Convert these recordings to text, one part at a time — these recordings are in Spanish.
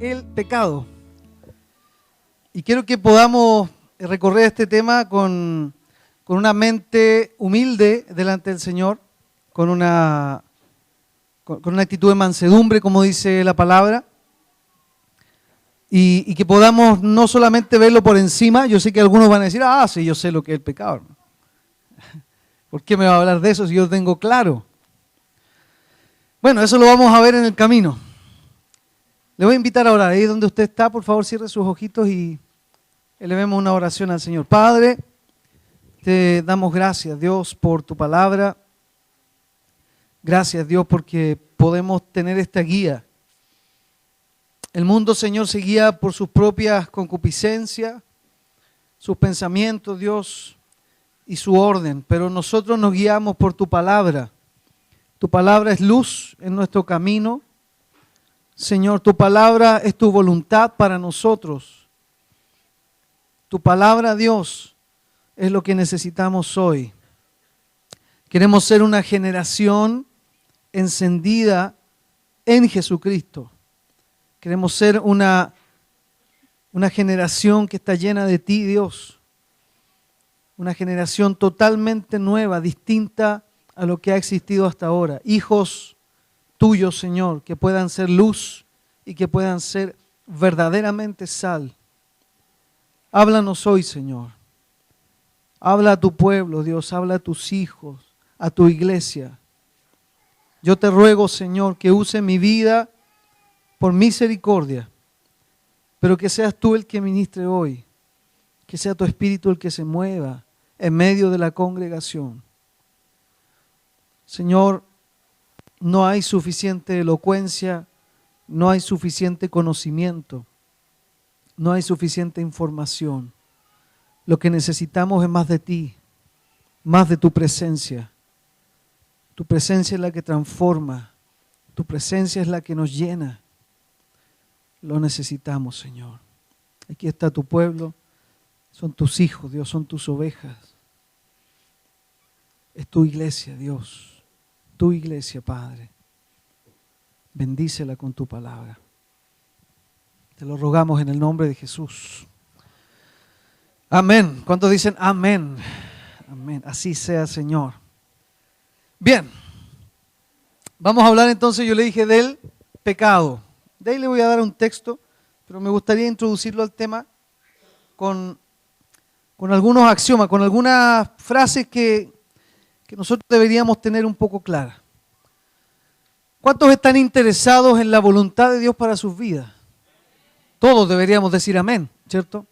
el pecado. Y quiero que podamos recorrer este tema con una mente humilde delante del Señor, con una actitud de mansedumbre, como dice la palabra, y que podamos no solamente verlo por encima. Yo sé que algunos van a decir, sí, yo sé lo que es el pecado, hermano. ¿Por qué me va a hablar de eso si yo tengo claro? Bueno, eso lo vamos a ver en el camino. Le voy a invitar a orar. Ahí donde usted está, por favor, cierre sus ojitos y elevemos una oración al Señor. Padre, te damos gracias, Dios, por tu palabra. Gracias, Dios, porque podemos tener esta guía. El mundo, Señor, se guía por sus propias concupiscencias, sus pensamientos, Dios, y su orden, pero nosotros nos guiamos por tu palabra. Tu palabra es luz en nuestro camino. Señor, tu palabra es tu voluntad para nosotros. Tu palabra, Dios, es lo que necesitamos hoy. Queremos ser una generación encendida en Jesucristo. Queremos ser una generación que está llena de ti, Dios. Una generación totalmente nueva, distinta a lo que ha existido hasta ahora. Hijos tuyos, Señor, que puedan ser luz y que puedan ser verdaderamente sal. Háblanos hoy, Señor. Habla a tu pueblo, Dios, habla a tus hijos, a tu iglesia. Yo te ruego, Señor, que use mi vida por misericordia, pero que seas tú el que ministre hoy, que sea tu Espíritu el que se mueva en medio de la congregación. Señor, no hay suficiente elocuencia, no hay suficiente conocimiento, no hay suficiente información. Lo que necesitamos es más de ti, más de tu presencia. Tu presencia es la que transforma, tu presencia es la que nos llena. Lo necesitamos, Señor. Aquí está tu pueblo, son tus hijos, Dios, son tus ovejas. Es tu iglesia, Dios, tu iglesia, Padre. Bendícela con tu palabra. Te lo rogamos en el nombre de Jesús. Amén. ¿Cuántos dicen amén? Amén. Así sea, Señor. Bien. Vamos a hablar entonces, yo le dije, del pecado. De ahí le voy a dar un texto, pero me gustaría introducirlo al tema con algunos axiomas, con algunas frases que nosotros deberíamos tener un poco claras. ¿Cuántos están interesados en la voluntad de Dios para sus vidas? Todos deberíamos decir amén, ¿cierto?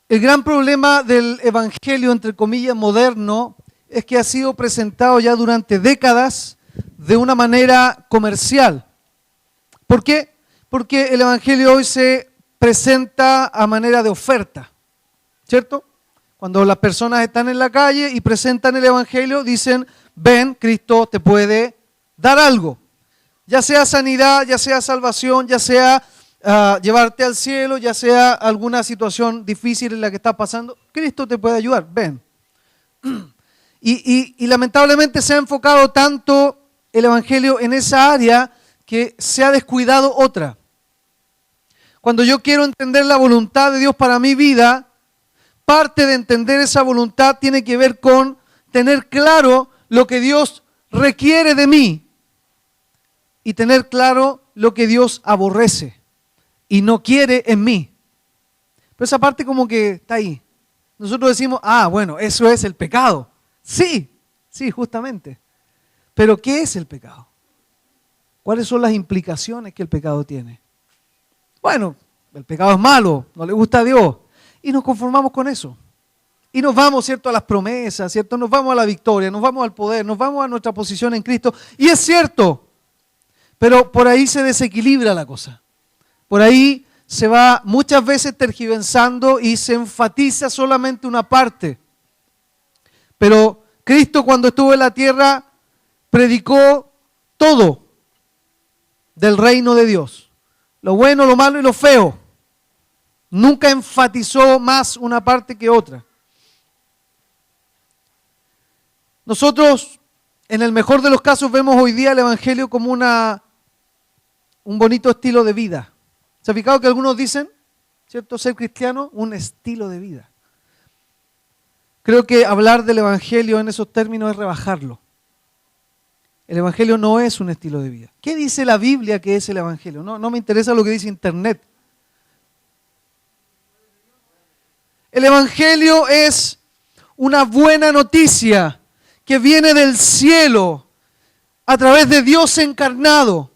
El gran problema del evangelio, entre comillas, moderno, es que ha sido presentado ya durante décadas de una manera comercial. ¿Por qué? Porque el evangelio hoy se presenta a manera de oferta, ¿cierto? Cuando las personas están en la calle y presentan el evangelio, dicen, ven, Cristo te puede dar algo. Ya sea sanidad, ya sea salvación, ya sea llevarte al cielo, ya sea alguna situación difícil en la que estás pasando, Cristo te puede ayudar, ven. Y lamentablemente se ha enfocado tanto el evangelio en esa área que se ha descuidado otra. Cuando yo quiero entender la voluntad de Dios para mi vida, parte de entender esa voluntad tiene que ver con tener claro lo que Dios requiere de mí y tener claro lo que Dios aborrece y no quiere en mí. Pero esa parte como que está ahí. Nosotros decimos, bueno, eso es el pecado. Sí, justamente. Pero ¿qué es el pecado? ¿Cuáles son las implicaciones que el pecado tiene? Bueno, el pecado es malo, no le gusta a Dios. Y nos conformamos con eso. Y nos vamos, ¿cierto?, a las promesas, ¿cierto? Nos vamos a la victoria, nos vamos al poder, nos vamos a nuestra posición en Cristo. Y es cierto, pero por ahí se desequilibra la cosa. Por ahí se va muchas veces tergiversando y se enfatiza solamente una parte. Pero Cristo, cuando estuvo en la tierra, predicó todo del reino de Dios. Lo bueno, lo malo y lo feo. Nunca enfatizó más una parte que otra. Nosotros, en el mejor de los casos, vemos hoy día el evangelio como una un bonito estilo de vida. ¿Se ha fijado que algunos dicen, cierto, ser cristiano, un estilo de vida? Creo que hablar del Evangelio en esos términos es rebajarlo. El Evangelio no es un estilo de vida. ¿Qué dice la Biblia que es el Evangelio? No me interesa lo que dice Internet. El Evangelio es una buena noticia que viene del cielo a través de Dios encarnado,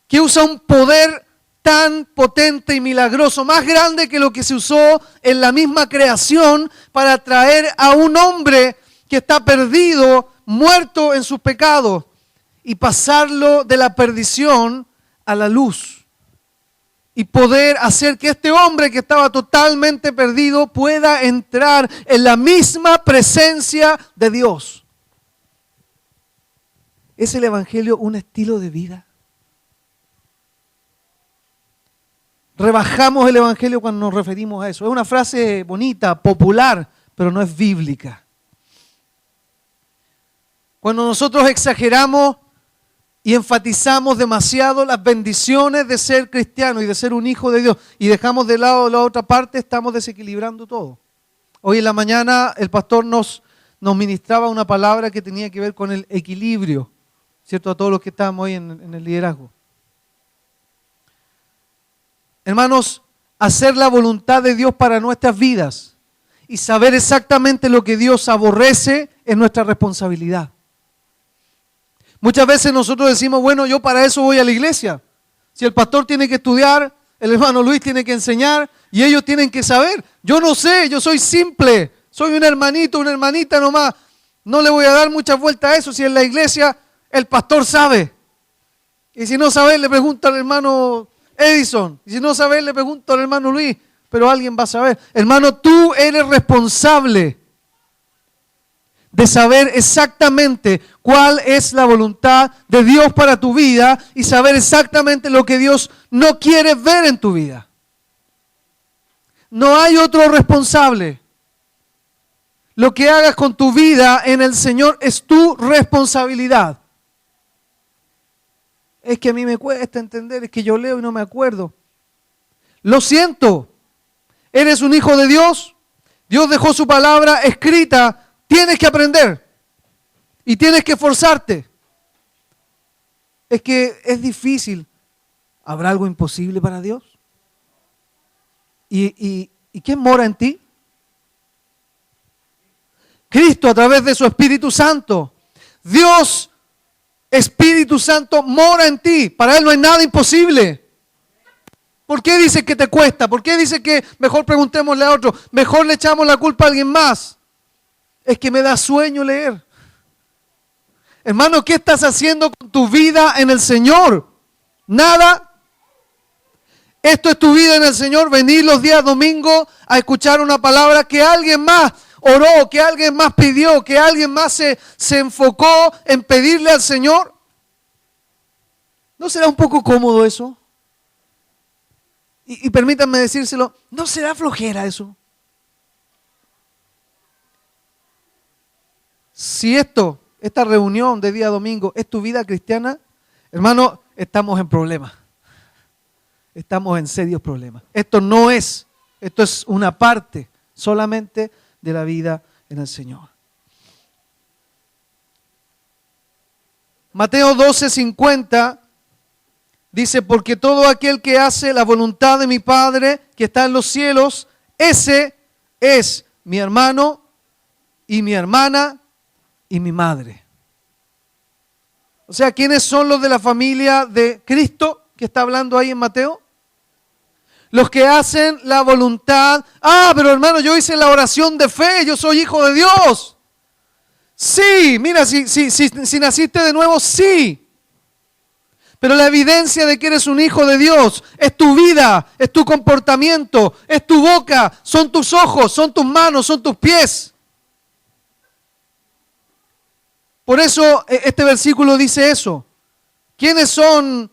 que usa un poder tan potente y milagroso, más grande que lo que se usó en la misma creación para traer a un hombre que está perdido, muerto en sus pecados, y pasarlo de la perdición a la luz. Y poder hacer que este hombre que estaba totalmente perdido pueda entrar en la misma presencia de Dios. ¿Es el Evangelio un estilo de vida? Rebajamos el Evangelio cuando nos referimos a eso. Es una frase bonita, popular, pero no es bíblica. Cuando nosotros exageramos y enfatizamos demasiado las bendiciones de ser cristiano y de ser un hijo de Dios y dejamos de lado la otra parte, estamos desequilibrando todo. Hoy en la mañana el pastor nos ministraba una palabra que tenía que ver con el equilibrio, ¿cierto? A todos los que estábamos hoy en el liderazgo. Hermanos, hacer la voluntad de Dios para nuestras vidas y saber exactamente lo que Dios aborrece es nuestra responsabilidad. Muchas veces nosotros decimos, bueno, yo para eso voy a la iglesia. Si el pastor tiene que estudiar, el hermano Luis tiene que enseñar y ellos tienen que saber. Yo no sé, yo soy simple, soy un hermanito, una hermanita nomás. No le voy a dar muchas vueltas a eso. Si en la iglesia el pastor sabe. Y si no sabe, le pregunta al hermano Edison. Y si no sabe, le pregunto al hermano Luis. Pero alguien va a saber. Hermano, tú eres responsable de saber exactamente cuál es la voluntad de Dios para tu vida y saber exactamente lo que Dios no quiere ver en tu vida. No hay otro responsable. Lo que hagas con tu vida en el Señor es tu responsabilidad. Es que a mí me cuesta entender, es que yo leo y no me acuerdo. Lo siento, eres un hijo de Dios, Dios dejó su palabra escrita, tienes que aprender y tienes que esforzarte. Es que es difícil. ¿Habrá algo imposible para Dios? ¿Y quién mora en ti? Cristo a través de su Espíritu Santo. Dios, Espíritu Santo, mora en ti. Para Él no hay nada imposible. ¿Por qué dice que te cuesta? ¿Por qué dice que mejor preguntémosle a otro? Mejor le echamos la culpa a alguien más. Es que me da sueño leer. Hermano, ¿qué estás haciendo con tu vida en el Señor? Nada. Esto es tu vida en el Señor, venir los días domingos a escuchar una palabra que alguien más oró, que alguien más pidió, que alguien más se enfocó en pedirle al Señor. ¿No será un poco cómodo eso? Y permítanme decírselo, ¿no será flojera eso? Si esta reunión de día domingo es tu vida cristiana, hermano, estamos en problemas. Estamos en serios problemas. Esto es una parte solamente de la vida en el Señor. Mateo 12:50 dice, porque todo aquel que hace la voluntad de mi Padre que está en los cielos, ese es mi hermano y mi hermana y mi madre. O sea, ¿quiénes son los de la familia de Cristo que está hablando ahí en Mateo? Los que hacen la voluntad. Ah, pero hermano, yo hice la oración de fe, yo soy hijo de Dios. Sí, mira, si naciste de nuevo, sí. Pero la evidencia de que eres un hijo de Dios es tu vida, es tu comportamiento, es tu boca, son tus ojos, son tus manos, son tus pies. Por eso este versículo dice eso. ¿Quiénes son?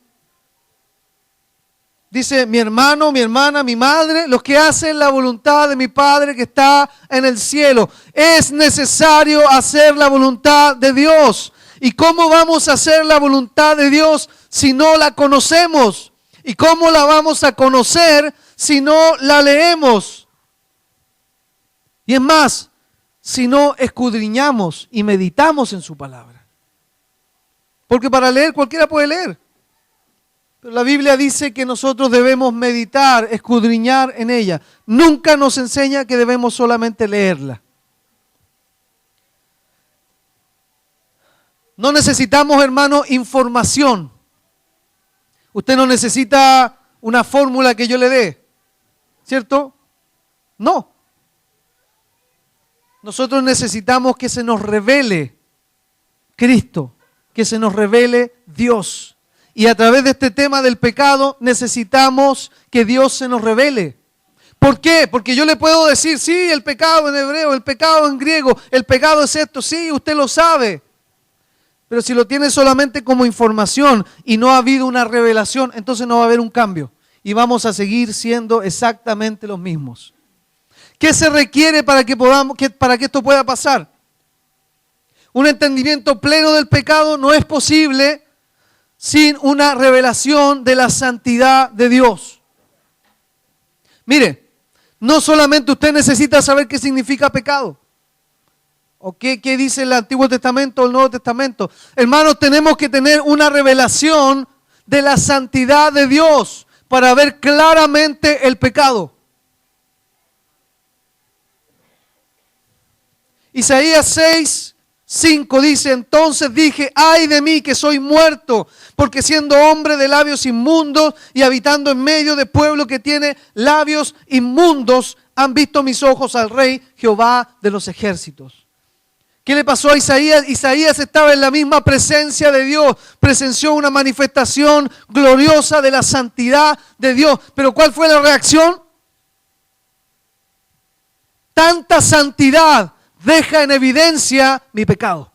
Dice mi hermano, mi hermana, mi madre, los que hacen la voluntad de mi Padre que está en el cielo. Es necesario hacer la voluntad de Dios. ¿Y cómo vamos a hacer la voluntad de Dios si no la conocemos? ¿Y cómo la vamos a conocer si no la leemos? Y es más, si no escudriñamos y meditamos en su palabra. Porque para leer cualquiera puede leer. Pero la Biblia dice que nosotros debemos meditar, escudriñar en ella. Nunca nos enseña que debemos solamente leerla. No necesitamos, hermano, información. Usted no necesita una fórmula que yo le dé, ¿cierto? No. Nosotros necesitamos que se nos revele Cristo, que se nos revele Dios. Y a través de este tema del pecado necesitamos que Dios se nos revele. ¿Por qué? Porque yo le puedo decir, sí, el pecado en hebreo, el pecado en griego, el pecado es esto, sí, usted lo sabe. Pero si lo tiene solamente como información y no ha habido una revelación, entonces no va a haber un cambio. Y vamos a seguir siendo exactamente los mismos. ¿Qué se requiere para que esto pueda pasar? Un entendimiento pleno del pecado no es posible sin una revelación de la santidad de Dios. Mire, no solamente usted necesita saber qué significa pecado, o qué dice el Antiguo Testamento o el Nuevo Testamento. Hermanos, tenemos que tener una revelación de la santidad de Dios para ver claramente el pecado. Isaías 6:5 dice, entonces dije, ay de mí que soy muerto, porque siendo hombre de labios inmundos y habitando en medio de pueblo que tiene labios inmundos, han visto mis ojos al Rey Jehová de los ejércitos. ¿Qué le pasó a Isaías? Isaías estaba en la misma presencia de Dios, presenció una manifestación gloriosa de la santidad de Dios. Pero ¿cuál fue la reacción? Tanta santidad deja en evidencia mi pecado.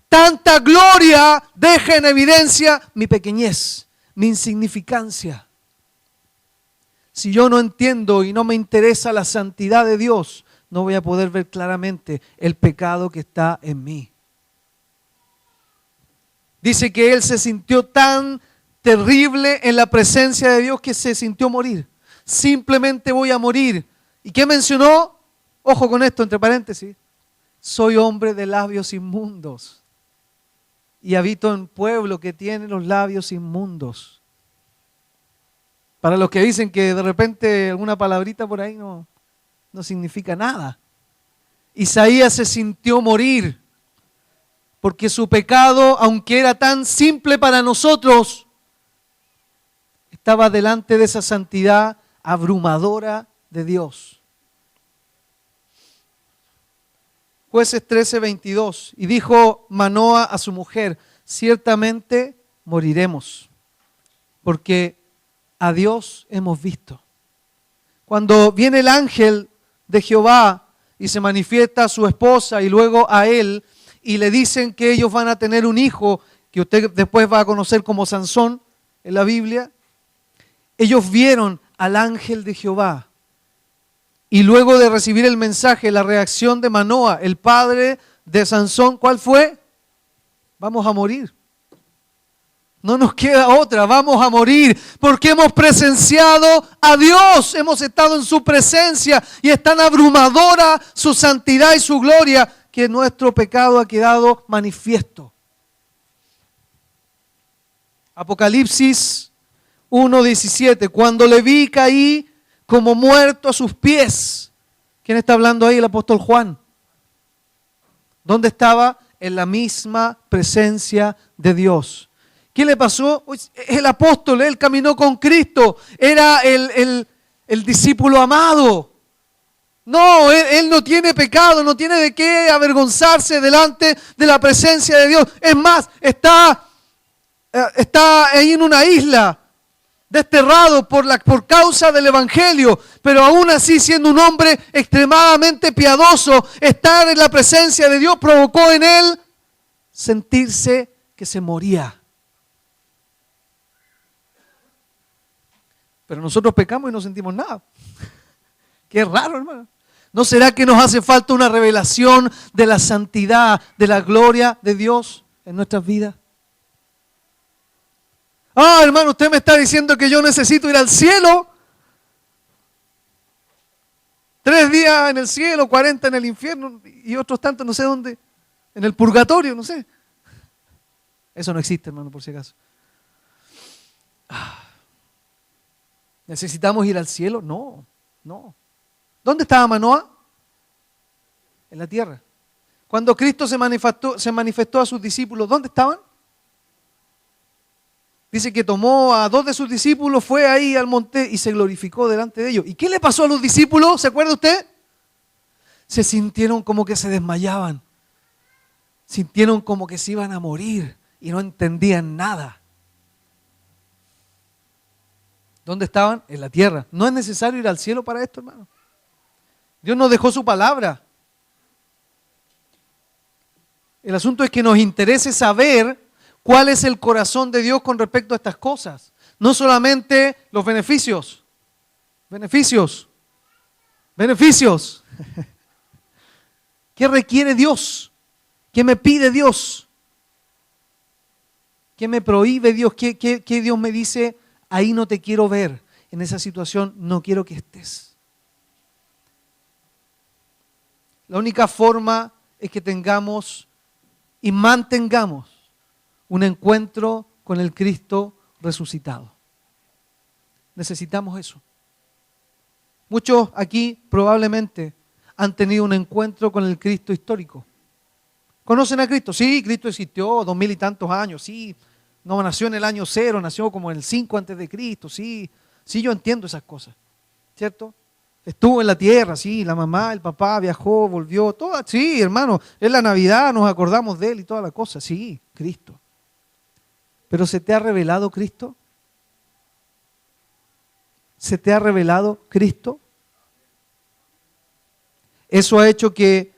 Tanta gloria deja en evidencia mi pequeñez, mi insignificancia. Si yo no entiendo y no me interesa la santidad de Dios, no voy a poder ver claramente el pecado que está en mí. Dice que él se sintió tan terrible en la presencia de Dios que se sintió morir. Simplemente voy a morir. ¿Y qué mencionó? Ojo con esto, entre paréntesis. Soy hombre de labios inmundos y habito en pueblo que tiene los labios inmundos. Para los que dicen que de repente alguna palabrita por ahí no significa nada. Isaías se sintió morir porque su pecado, aunque era tan simple para nosotros, estaba delante de esa santidad abrumadora de Dios. Jueces 13:22, y dijo Manoa a su mujer, ciertamente moriremos, porque a Dios hemos visto. Cuando viene el ángel de Jehová y se manifiesta a su esposa y luego a él, y le dicen que ellos van a tener un hijo, que usted después va a conocer como Sansón en la Biblia, ellos vieron al ángel de Jehová. Y luego de recibir el mensaje, la reacción de Manoa, el padre de Sansón, ¿cuál fue? Vamos a morir. No nos queda otra, vamos a morir, porque hemos presenciado a Dios, hemos estado en su presencia y es tan abrumadora su santidad y su gloria que nuestro pecado ha quedado manifiesto. Apocalipsis 1:17, cuando le vi caí como muerto a sus pies. ¿Quién está hablando ahí? El apóstol Juan. ¿Dónde estaba? En la misma presencia de Dios. ¿Qué le pasó? El apóstol, él caminó con Cristo, era el discípulo amado. No, él no tiene pecado, no tiene de qué avergonzarse delante de la presencia de Dios. Es más, está ahí en una isla, desterrado por causa del Evangelio, pero aún así siendo un hombre extremadamente piadoso, estar en la presencia de Dios provocó en él sentirse que se moría. Pero nosotros pecamos y no sentimos nada. Qué raro, hermano. ¿No será que nos hace falta una revelación de la santidad, de la gloria de Dios en nuestras vidas? Ah, hermano, usted me está diciendo que yo necesito ir al cielo. 3 días en el cielo, 40 en el infierno y otros tantos no sé dónde, en el purgatorio, no sé. Eso no existe, hermano, por si acaso. ¿Necesitamos ir al cielo? No, no. ¿Dónde estaba Manoah? En la tierra. Cuando Cristo se manifestó a sus discípulos, ¿dónde estaban? Dice que tomó a 2 de sus discípulos, fue ahí al monte y se glorificó delante de ellos. ¿Y qué le pasó a los discípulos? ¿Se acuerda usted? Se sintieron como que se desmayaban. Sintieron como que se iban a morir y no entendían nada. ¿Dónde estaban? En la tierra. No es necesario ir al cielo para esto, hermano. Dios nos dejó su palabra. El asunto es que nos interese saber cuál es el corazón de Dios con respecto a estas cosas. No solamente los beneficios. Beneficios. ¿Qué requiere Dios? ¿Qué me pide Dios? ¿Qué me prohíbe Dios? ¿Qué Dios me dice? Ahí no te quiero ver. En esa situación no quiero que estés. La única forma es que tengamos y mantengamos un encuentro con el Cristo resucitado. Necesitamos eso. Muchos aquí probablemente han tenido un encuentro con el Cristo histórico. ¿Conocen a Cristo? Sí, Cristo existió 2000 y tantos años, sí. No nació en el año 0, nació como en el 5 antes de Cristo, sí. Sí, yo entiendo esas cosas, ¿cierto? Estuvo en la tierra, sí, la mamá, el papá, viajó, volvió, todo, sí, hermano, es la Navidad, nos acordamos de él y toda la cosa, sí, Cristo. ¿Pero se te ha revelado Cristo? ¿Se te ha revelado Cristo? Eso ha hecho que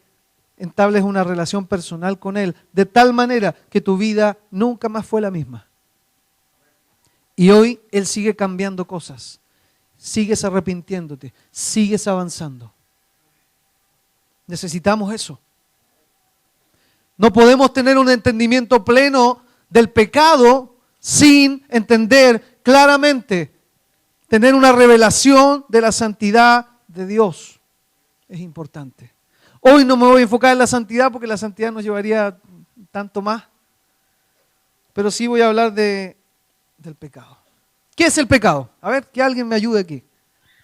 entables una relación personal con Él, de tal manera que tu vida nunca más fue la misma. Y hoy Él sigue cambiando cosas. Sigues arrepintiéndote, sigues avanzando. Necesitamos eso. No podemos tener un entendimiento pleno del pecado sin entender claramente, tener una revelación de la santidad de Dios. Es importante. Hoy no me voy a enfocar en la santidad porque la santidad nos llevaría tanto más, pero sí voy a hablar del pecado. ¿Qué es el pecado? A ver, que alguien me ayude aquí.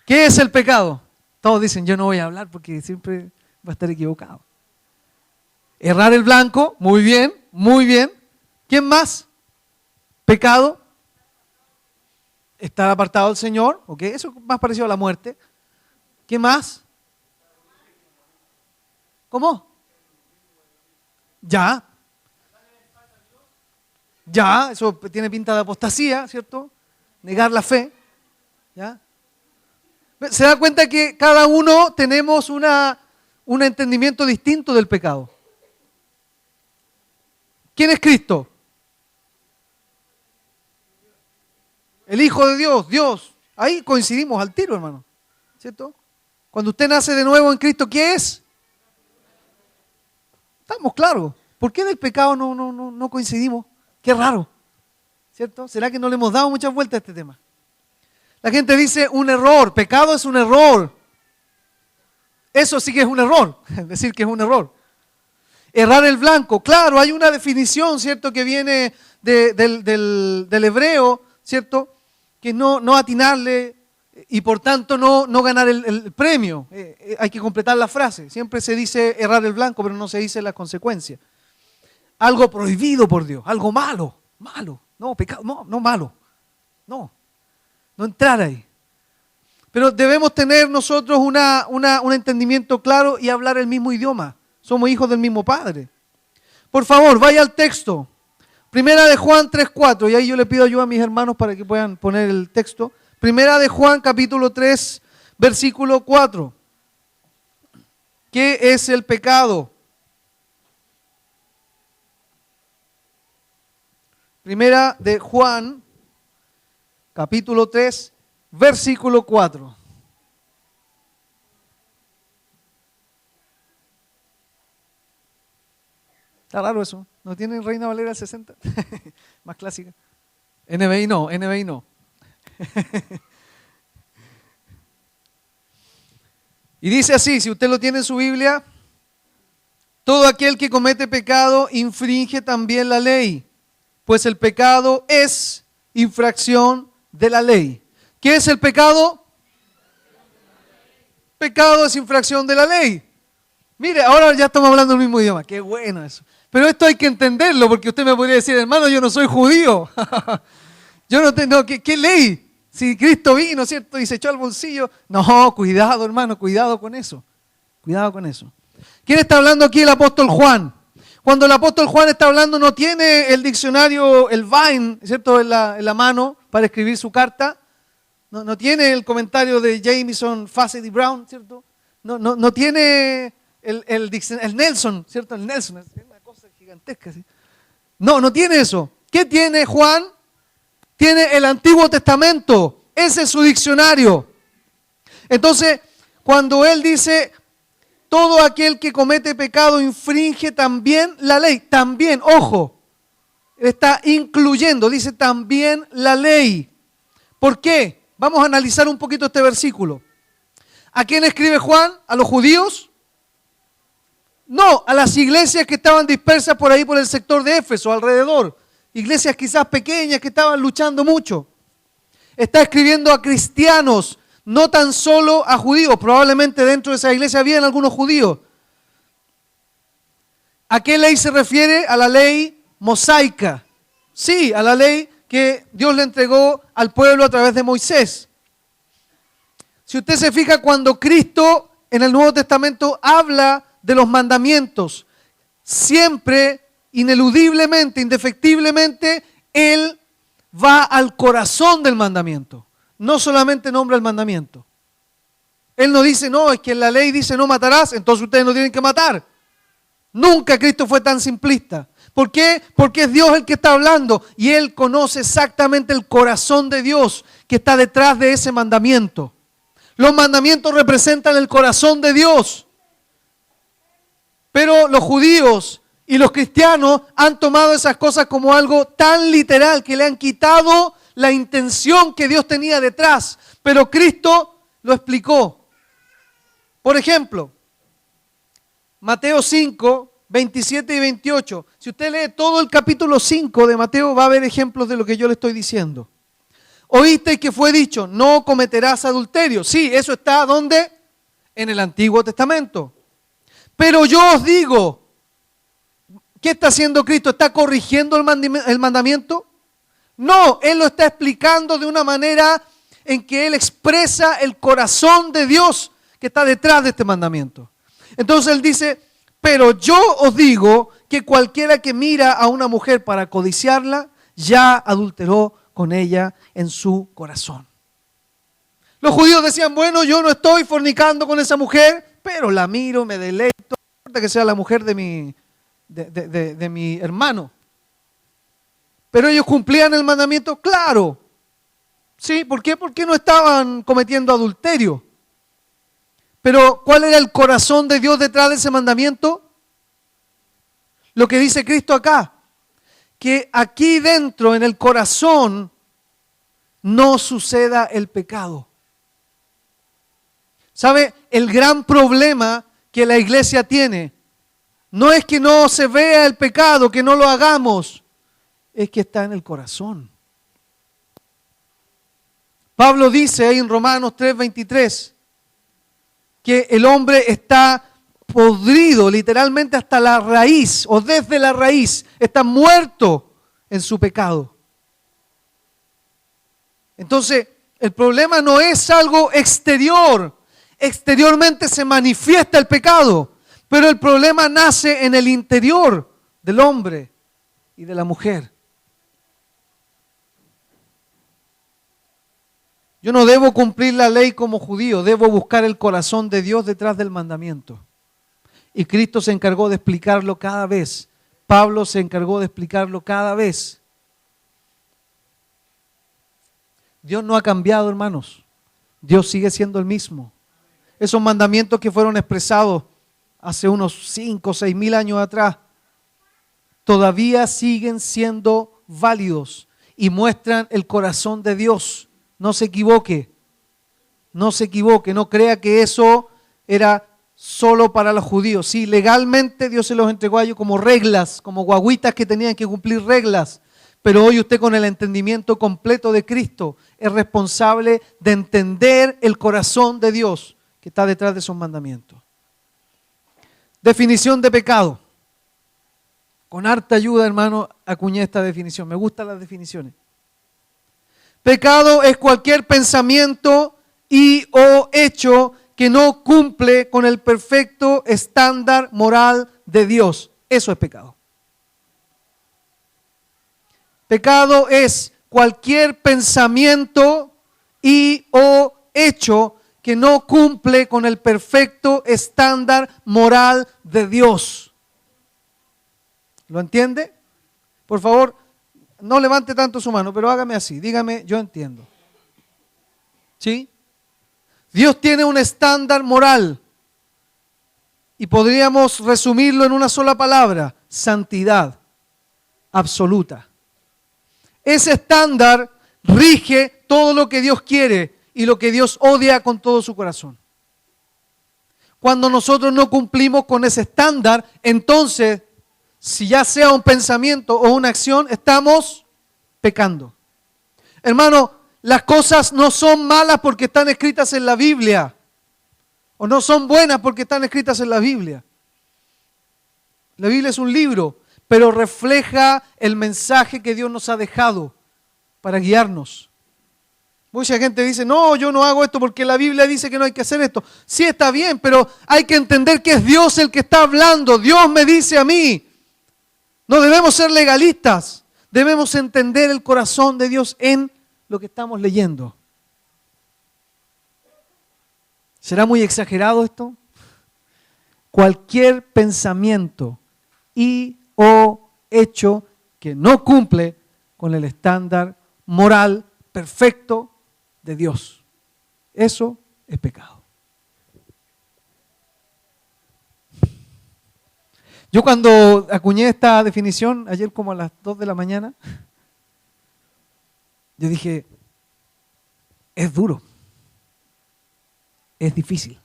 ¿Qué es el pecado? Todos dicen, yo no voy a hablar porque siempre va a estar equivocado. Errar el blanco, muy bien, muy bien. ¿Quién más? Pecado. Estar apartado del Señor, ¿ok? Eso es más parecido a la muerte. ¿Qué más? ¿Cómo? Ya, eso tiene pinta de apostasía, ¿cierto? Negar la fe, ¿ya? Se da cuenta que cada uno tenemos un entendimiento distinto del pecado. ¿Quién es Cristo? El Hijo de Dios, Dios. Ahí coincidimos al tiro, hermano, ¿cierto? Cuando usted nace de nuevo en Cristo, ¿qué es? Estamos claros. ¿Por qué del pecado no coincidimos? Qué raro, ¿cierto? ¿Será que no le hemos dado muchas vueltas a este tema? La gente dice un error, pecado es un error. Eso sí que es un error, decir que es un error. Errar el blanco, claro, hay una definición, ¿cierto? Que viene del hebreo, ¿cierto? Que no atinarle y por tanto no ganar el premio. Hay que completar la frase. Siempre se dice errar el blanco, pero no se dice las consecuencias. Algo prohibido por Dios, algo malo, no, pecado, no malo, no entrar ahí. Pero debemos tener nosotros un entendimiento claro y hablar el mismo idioma. Somos hijos del mismo Padre. Por favor, vaya al texto. Primera de Juan 3:4, y ahí yo le pido ayuda a mis hermanos para que puedan poner el texto. Primera de Juan capítulo 3, versículo 4. ¿Qué es el pecado? Primera de Juan, capítulo 3, versículo 4. Está raro eso. ¿No tienen Reina Valera del 60? Más clásica. NBI no, NBI no. Y dice así, si usted lo tiene en su Biblia, todo aquel que comete pecado infringe también la ley, pues el pecado es infracción de la ley. ¿Qué es el pecado? Pecado es infracción de la ley. Mire, ahora ya estamos hablando el mismo idioma. Qué bueno eso. Pero esto hay que entenderlo, porque usted me podría decir, hermano, yo no soy judío. Yo no tengo, ¿qué ley? Si Cristo vino, ¿cierto? Y se echó al bolsillo. No, cuidado, hermano, cuidado con eso. Cuidado con eso. ¿Quién está hablando aquí? El apóstol Juan. Cuando el apóstol Juan está hablando, no tiene el diccionario, el Vine, ¿cierto? En la mano para escribir su carta. No tiene el comentario de Jameson, Fassett y Brown, ¿cierto? No tiene el Nelson, ¿cierto? El Nelson, es una cosa gigantesca. ¿sí? No tiene eso. ¿Qué tiene Juan? Tiene el Antiguo Testamento. Ese es su diccionario. Entonces, cuando él dice, todo aquel que comete pecado infringe también la ley. También, ojo, está incluyendo, dice también la ley. ¿Por qué? Vamos a analizar un poquito este versículo. ¿A quién escribe Juan? ¿A los judíos? No, a las iglesias que estaban dispersas por ahí por el sector de Éfeso, alrededor. Iglesias quizás pequeñas que estaban luchando mucho. Está escribiendo a cristianos, no tan solo a judíos. Probablemente dentro de esa iglesia habían algunos judíos. ¿A qué ley se refiere? A la ley mosaica. Sí, a la ley que Dios le entregó al pueblo a través de Moisés. Si usted se fija, cuando Cristo en el Nuevo Testamento habla de los mandamientos, siempre, ineludiblemente, indefectiblemente, Él va al corazón del mandamiento. No solamente nombra el mandamiento. Él no dice, no, es que en la ley dice no matarás, entonces ustedes no tienen que matar. Nunca Cristo fue tan simplista. ¿Por qué? Porque es Dios el que está hablando y Él conoce exactamente el corazón de Dios que está detrás de ese mandamiento. Los mandamientos representan el corazón de Dios. Pero los judíos y los cristianos han tomado esas cosas como algo tan literal que le han quitado la intención que Dios tenía detrás. Pero Cristo lo explicó. Por ejemplo, Mateo 5, 27 y 28. Si usted lee todo el capítulo 5 de Mateo, va a ver ejemplos de lo que yo le estoy diciendo. Oíste que fue dicho, no cometerás adulterio. Sí, eso está ¿dónde? En el Antiguo Testamento. Pero yo os digo, ¿qué está haciendo Cristo? ¿Está corrigiendo el mandamiento? No, Él lo está explicando de una manera en que Él expresa el corazón de Dios que está detrás de este mandamiento. Entonces Él dice, pero yo os digo que cualquiera que mira a una mujer para codiciarla, ya adulteró con ella en su corazón. Los judíos decían, bueno, yo no estoy fornicando con esa mujer, pero la miro, me deleito, no importa que sea la mujer de mi hermano. Pero ellos cumplían el mandamiento, claro. ¿Sí? ¿Por qué? Porque no estaban cometiendo adulterio. Pero ¿cuál era el corazón de Dios detrás de ese mandamiento? Lo que dice Cristo acá, que aquí dentro, en el corazón, no suceda el pecado. ¿Sabe? El gran problema que la iglesia tiene no es que no se vea el pecado, que no lo hagamos, es que está en el corazón. Pablo dice ahí en Romanos 3:23 que el hombre está podrido, literalmente hasta la raíz, o desde la raíz, está muerto en su pecado. Entonces, el problema no es algo exterior. Exteriormente se manifiesta el pecado, pero el problema nace en el interior del hombre y de la mujer. Yo no debo cumplir la ley como judío, debo buscar el corazón de Dios detrás del mandamiento. Y Cristo se encargó de explicarlo cada vez. Pablo se encargó de explicarlo cada vez. Dios no ha cambiado, hermanos. Dios sigue siendo el mismo. Esos mandamientos que fueron expresados hace unos 5 o 6 mil años atrás, todavía siguen siendo válidos y muestran el corazón de Dios. No se equivoque, no se equivoque, no crea que eso era solo para los judíos. Sí, legalmente Dios se los entregó a ellos como reglas, como guaguitas que tenían que cumplir reglas. Pero hoy usted, con el entendimiento completo de Cristo, es responsable de entender el corazón de Dios que está detrás de esos mandamientos. Definición de pecado. Con harta ayuda, hermano, acuñé esta definición. Me gustan las definiciones. Pecado es cualquier pensamiento y o hecho que no cumple con el perfecto estándar moral de Dios. Eso es pecado. Pecado es cualquier pensamiento y o hecho que no cumple con el perfecto estándar moral de Dios. ¿Lo entiende? Por favor, no levante tanto su mano, pero hágame así, dígame, yo entiendo. ¿Sí? Dios tiene un estándar moral y podríamos resumirlo en una sola palabra: santidad absoluta. Ese estándar rige todo lo que Dios quiere y lo que Dios odia con todo su corazón. Cuando nosotros no cumplimos con ese estándar, entonces, si ya sea un pensamiento o una acción, estamos pecando. Hermano, las cosas no son malas porque están escritas en la Biblia, o no son buenas porque están escritas en la Biblia. La Biblia es un libro, pero refleja el mensaje que Dios nos ha dejado para guiarnos. Mucha gente dice, no, yo no hago esto porque la Biblia dice que no hay que hacer esto. Sí, está bien, pero hay que entender que es Dios el que está hablando. Dios me dice a mí. No debemos ser legalistas. Debemos entender el corazón de Dios en lo que estamos leyendo. ¿Será muy exagerado esto? Cualquier pensamiento y o hecho que no cumple con el estándar moral perfecto de Dios. Eso es pecado. Yo cuando acuñé esta definición, ayer como a las 2 de la mañana, yo dije, es duro, es difícil.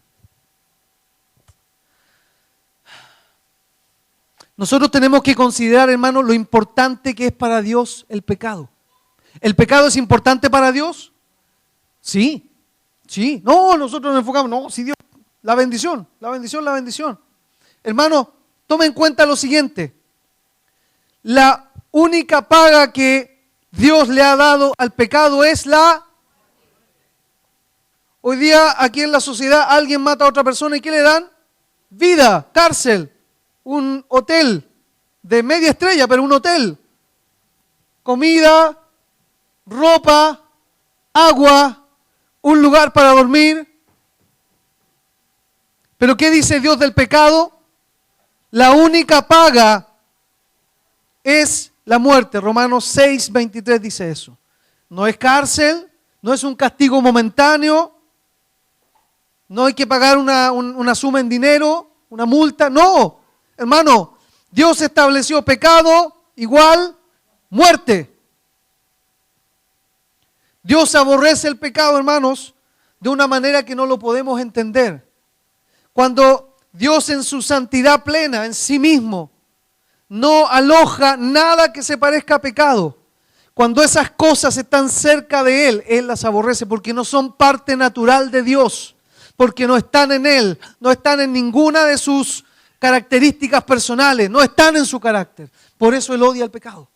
Nosotros tenemos que considerar, hermano, lo importante que es para Dios el pecado. ¿El pecado es importante para Dios? Sí, sí. No, nosotros nos enfocamos, no, sí, Dios, la bendición, la bendición, la bendición. Hermano, tome en cuenta lo siguiente. La única paga que Dios le ha dado al pecado es la... Hoy día aquí en la sociedad alguien mata a otra persona y ¿qué le dan? Vida, cárcel. Un hotel de media estrella, pero un hotel. Comida, ropa, agua, un lugar para dormir. Pero ¿qué dice Dios del pecado? La única paga es la muerte. Romanos 6:23 dice eso. No es cárcel, no es un castigo momentáneo, no hay que pagar una suma en dinero, una multa, no. Hermano, Dios estableció pecado igual muerte. Dios aborrece el pecado, hermanos, de una manera que no lo podemos entender. Cuando Dios en su santidad plena, en sí mismo, no aloja nada que se parezca a pecado. Cuando esas cosas están cerca de Él, Él las aborrece porque no son parte natural de Dios, porque no están en Él, no están en ninguna de sus características personales, no están en su carácter. Por eso Él odia el pecado.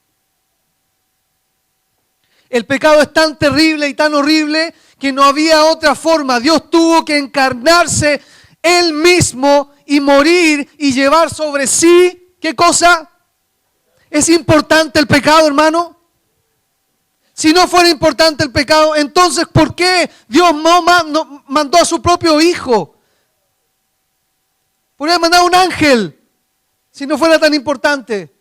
El pecado es tan terrible y tan horrible que no había otra forma. Dios tuvo que encarnarse Él mismo y morir y llevar sobre sí, ¿qué cosa? ¿Es importante el pecado, hermano? Si no fuera importante el pecado, entonces ¿por qué Dios no mandó a su propio Hijo? Podría haber mandado un ángel, si no fuera tan importante.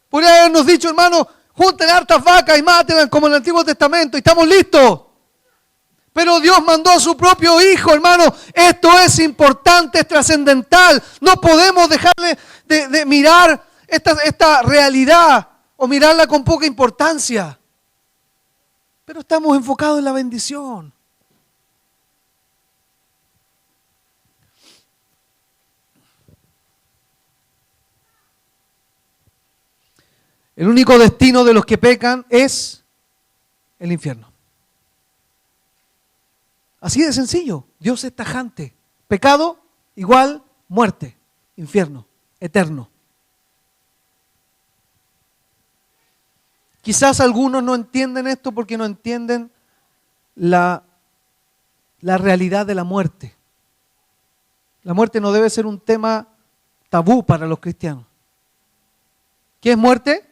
Podría habernos dicho, hermano, junten hartas vacas y mátenlas como en el Antiguo Testamento y estamos listos. Pero Dios mandó a su propio Hijo, hermano. Esto es importante, es trascendental. No podemos dejarle de mirar esta realidad o mirarla con poca importancia. Pero estamos enfocados en la bendición. El único destino de los que pecan es el infierno. Así de sencillo. Dios es tajante. Pecado igual muerte, infierno, eterno. Quizás algunos no entienden esto porque no entienden la realidad de la muerte. La muerte no debe ser un tema tabú para los cristianos. ¿Qué es muerte?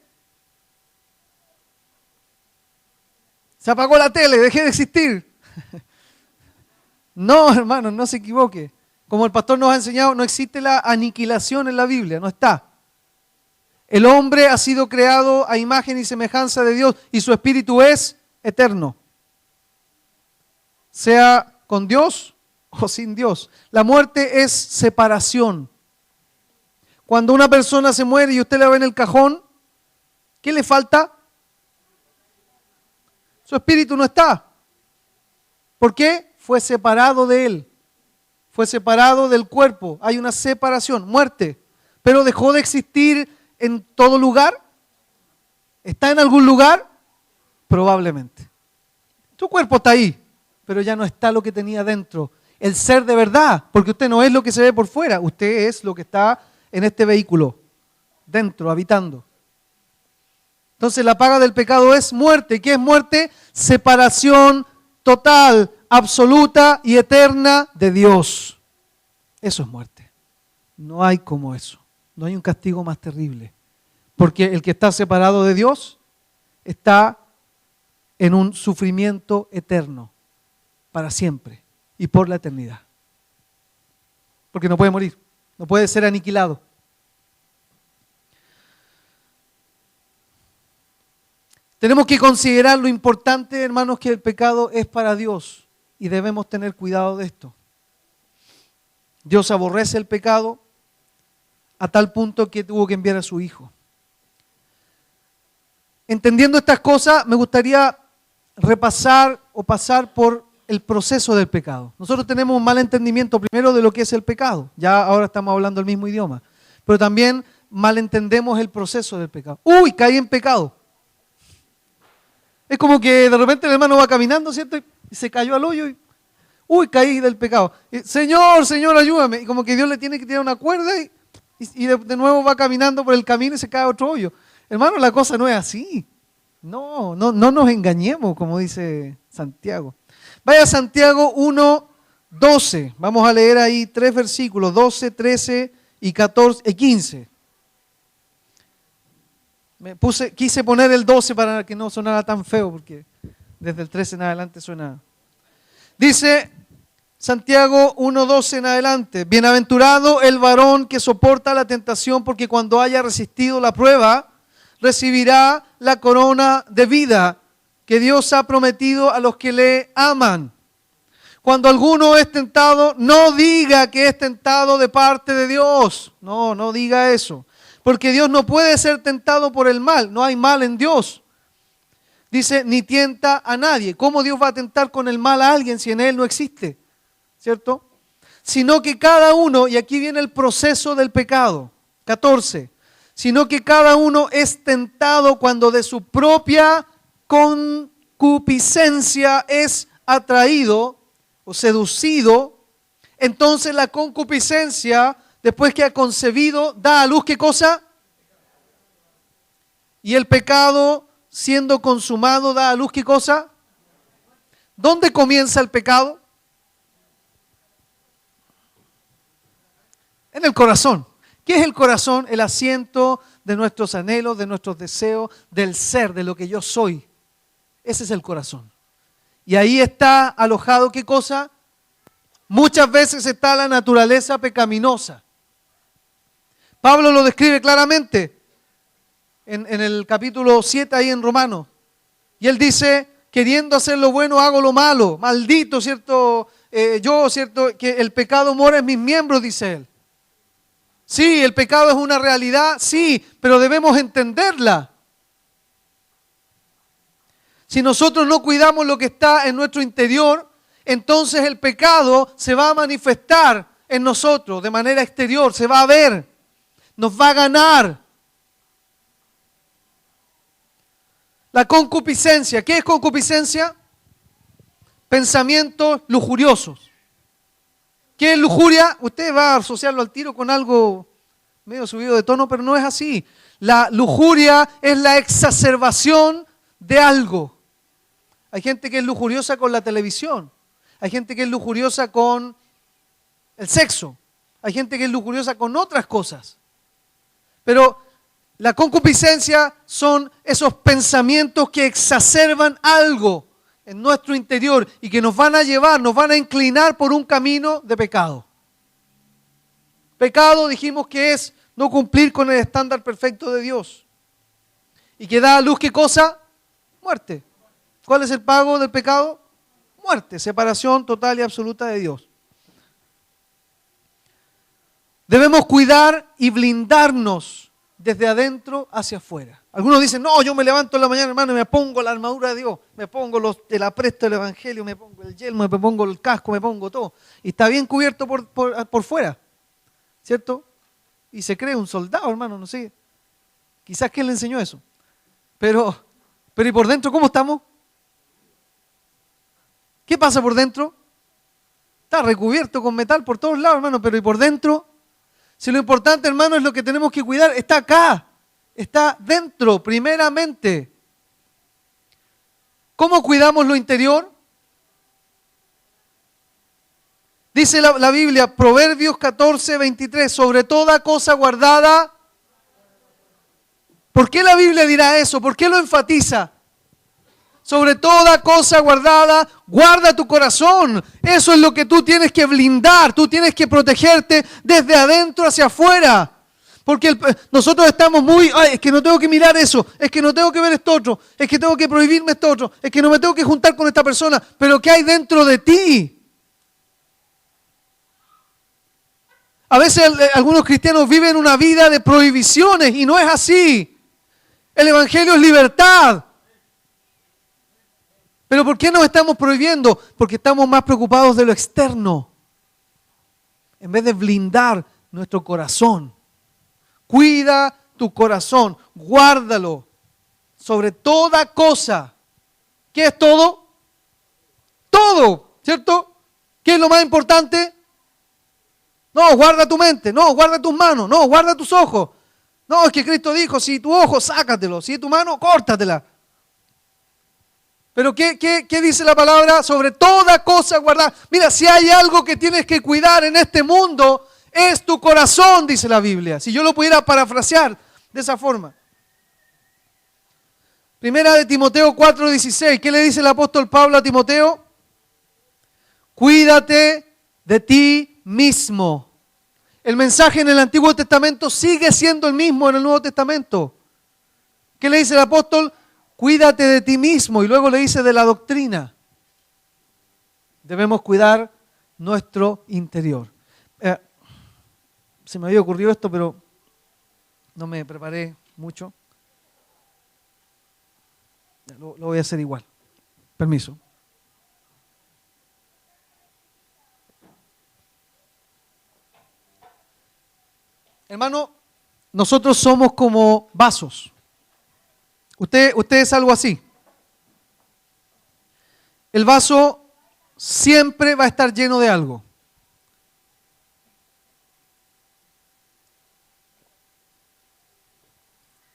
Se apagó la tele, dejé de existir. No, hermanos, no se equivoque. Como el pastor nos ha enseñado, no existe la aniquilación en la Biblia, no está. El hombre ha sido creado a imagen y semejanza de Dios y su espíritu es eterno. Sea con Dios o sin Dios. La muerte es separación. Cuando una persona se muere y usted la ve en el cajón, ¿qué le falta? Su espíritu no está. ¿Por qué? Fue separado de él. Fue separado del cuerpo. Hay una separación, muerte. Pero dejó de existir en todo lugar. ¿Está en algún lugar? Probablemente. Tu cuerpo está ahí, pero ya no está lo que tenía dentro. El ser de verdad, porque usted no es lo que se ve por fuera, usted es lo que está en este vehículo, dentro, habitando. Entonces la paga del pecado es muerte. ¿Qué es muerte? Separación total, absoluta y eterna de Dios. Eso es muerte. No hay como eso. No hay un castigo más terrible. Porque el que está separado de Dios está en un sufrimiento eterno, para siempre y por la eternidad. Porque no puede morir, no puede ser aniquilado. Tenemos que considerar lo importante, hermanos, que el pecado es para Dios y debemos tener cuidado de esto. Dios aborrece el pecado a tal punto que tuvo que enviar a su Hijo. Entendiendo estas cosas, me gustaría repasar o pasar por el proceso del pecado. Nosotros tenemos un mal entendimiento primero de lo que es el pecado. Ya ahora estamos hablando el mismo idioma. Pero también malentendemos el proceso del pecado. ¡Uy! Caí en pecado. Es como que de repente el hermano va caminando, ¿cierto? Y se cayó al hoyo y ¡uy! Caí del pecado. Señor, Señor, ayúdame. Y como que Dios le tiene que tirar una cuerda y de nuevo va caminando por el camino y se cae a otro hoyo. Hermano, la cosa no es así. No nos engañemos, como dice Santiago. Vaya a Santiago 1:12. Vamos a leer ahí 3 versículos, 12, 13 y 14 y 15. Quise poner el 12 para que no sonara tan feo, porque desde el 13 en adelante suena. Dice Santiago 1:12 en adelante: bienaventurado el varón que soporta la tentación, porque cuando haya resistido la prueba, recibirá la corona de vida que Dios ha prometido a los que le aman. Cuando alguno es tentado, no diga que es tentado de parte de Dios. No diga eso. Porque Dios no puede ser tentado por el mal. No hay mal en Dios. Dice, ni tienta a nadie. ¿Cómo Dios va a tentar con el mal a alguien si en él no existe? ¿Cierto? Sino que cada uno, y aquí viene el proceso del pecado. 14. Sino que cada uno es tentado cuando de su propia concupiscencia es atraído o seducido. Entonces la concupiscencia, después que ha concebido, da a luz ¿qué cosa? Y el pecado, siendo consumado, da a luz ¿qué cosa? ¿Dónde comienza el pecado? En el corazón. ¿Qué es el corazón? El asiento de nuestros anhelos, de nuestros deseos, del ser, de lo que yo soy. Ese es el corazón. Y ahí está alojado ¿qué cosa? Muchas veces está la naturaleza pecaminosa. Pablo lo describe claramente en el capítulo 7 ahí en Romanos. Y él dice, queriendo hacer lo bueno hago lo malo. Maldito, ¿cierto? ¿Cierto? Que el pecado mora en mis miembros, dice él. Sí, el pecado es una realidad, sí, pero debemos entenderla. Si nosotros no cuidamos lo que está en nuestro interior, entonces el pecado se va a manifestar en nosotros de manera exterior, se va a ver, nos va a ganar. La concupiscencia, ¿qué es concupiscencia? Pensamientos lujuriosos. ¿Qué es lujuria? Usted va a asociarlo al tiro con algo medio subido de tono, pero no es así. La lujuria es la exacerbación de algo. Hay gente que es lujuriosa con la televisión. Hay gente que es lujuriosa con el sexo. Hay gente que es lujuriosa con otras cosas. Pero la concupiscencia son esos pensamientos que exacerban algo en nuestro interior y que nos van a llevar, nos van a inclinar por un camino de pecado. Pecado dijimos que es no cumplir con el estándar perfecto de Dios. ¿Y que da a luz qué cosa? Muerte. ¿Cuál es el pago del pecado? Muerte, separación total y absoluta de Dios. Debemos cuidar y blindarnos desde adentro hacia afuera. Algunos dicen, no, yo me levanto en la mañana, hermano, y me pongo la armadura de Dios, me pongo el apresto del Evangelio, me pongo el yelmo, me pongo el casco, me pongo todo. Y está bien cubierto por fuera, ¿cierto? Y se cree un soldado, hermano, no sé. Quizás que él le enseñó eso. Pero ¿y por dentro cómo estamos? ¿Qué pasa por dentro? Está recubierto con metal por todos lados, hermano, pero ¿y por dentro? Si lo importante, hermano, es lo que tenemos que cuidar, está acá, está dentro, primeramente. ¿Cómo cuidamos lo interior? Dice la Biblia, Proverbios 14, 23, sobre toda cosa guardada. ¿Por qué la Biblia dirá eso? ¿Por qué lo enfatiza? Sobre toda cosa guardada, guarda tu corazón. Eso es lo que tú tienes que blindar. Tú tienes que protegerte desde adentro hacia afuera. Porque nosotros estamos muy, ay, es que no tengo que mirar eso, es que no tengo que ver esto otro, es que tengo que prohibirme esto otro, es que no me tengo que juntar con esta persona. Pero ¿qué hay dentro de ti? A veces algunos cristianos viven una vida de prohibiciones y no es así. El Evangelio es libertad. ¿Pero por qué nos estamos prohibiendo? Porque estamos más preocupados de lo externo, en vez de blindar nuestro corazón. Cuida tu corazón, guárdalo sobre toda cosa. ¿Qué es todo? Todo, ¿cierto? ¿Qué es lo más importante? No, guarda tu mente, no, guarda tus manos, no, guarda tus ojos. No, es que Cristo dijo, si tu ojo, sácatelo, si tu mano, córtatela. Pero ¿qué dice la palabra? Sobre toda cosa guardar. Mira, si hay algo que tienes que cuidar en este mundo, es tu corazón, dice la Biblia. Si yo lo pudiera parafrasear de esa forma. Primera de Timoteo 4:16. ¿Qué le dice el apóstol Pablo a Timoteo? Cuídate de ti mismo. El mensaje en el Antiguo Testamento sigue siendo el mismo en el Nuevo Testamento. ¿Qué le dice el apóstol? Cuídate de ti mismo. Y luego le dice de la doctrina. Debemos cuidar nuestro interior. Se me había ocurrido esto, pero no me preparé mucho. Lo voy a hacer igual. Permiso. Hermano, nosotros somos como vasos. Usted es algo así. El vaso siempre va a estar lleno de algo.